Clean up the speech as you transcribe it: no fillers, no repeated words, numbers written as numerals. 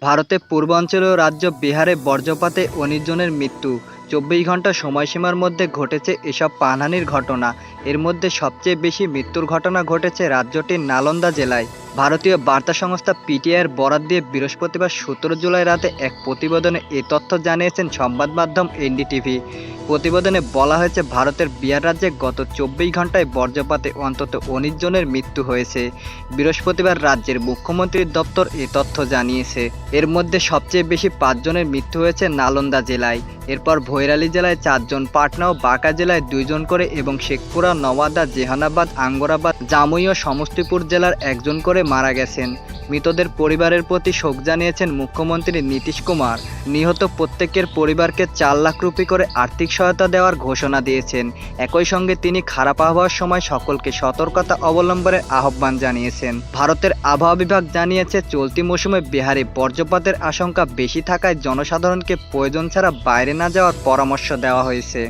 ভারতের পূর্বাঞ্চলীয় রাজ্য বিহারে বজ্রপাতে ১৯ জনের মৃত্যু। ২৪ ঘন্টা সময়সীমার মধ্যে ঘটেছে এসব প্রাণহানির ঘটনা। এর মধ্যে সবচেয়ে বেশি মৃত্যুর ঘটনা ঘটেছে রাজ্যটির নালন্দা জেলায়। ভারতীয় বার্তা সংস্থা পিটিআইয়ের বরাত দিয়ে বৃহস্পতিবার ১৭ জুলাই রাতে এক প্রতিবেদনে এ তথ্য জানিয়েছেন সংবাদ মাধ্যম এনডিটিভি। প্রতিবেদনে বলা হয়েছে, ভারতের বিহার রাজ্যে গত ২৪ ঘন্টায় বজ্রপাতে অন্তত ১৯ জনের মৃত্যু হয়েছে। বৃহস্পতিবার রাজ্যের মুখ্যমন্ত্রীর দপ্তর এ তথ্য জানিয়েছে। এর মধ্যে সবচেয়ে বেশি ৫ জনের মৃত্যু হয়েছে নালন্দা জেলায়। এরপর ভৈরালি জেলায় ৪ জন, পাটনা ও বাঁকা জেলায় ২ জন করে এবং শেখপুরা, নওয়াদা, জেহানাবাদ, আঙ্গরাবাদ, জামুই ও সমস্তিপুর জেলার ১ জন করে মারা গেছেন। মৃতদের পরিবারের প্রতি শোক জানিয়েছেন মুখ্যমন্ত্রী নীতীশ কুমার। নিহত প্রত্যেকের পরিবারকে ৪ লাখ রুপি করে আর্থিক সহায়তা দেওয়ার ঘোষণা দিয়েছেন। একই সঙ্গে তিনি খারাপ আবহাওয়ার সময় সকলকে সতর্কতা অবলম্বনের আহ্বান জানিয়েছেন। ভারতের আবহাওয়া বিভাগ জানিয়েছে, চলতি মৌসুমে বিহারে বজ্রপাতের আশঙ্কা বেশি থাকায় জনসাধারণকে প্রয়োজন ছাড়া বাইরে না যাওয়ার পরামর্শ দেওয়া হয়েছে।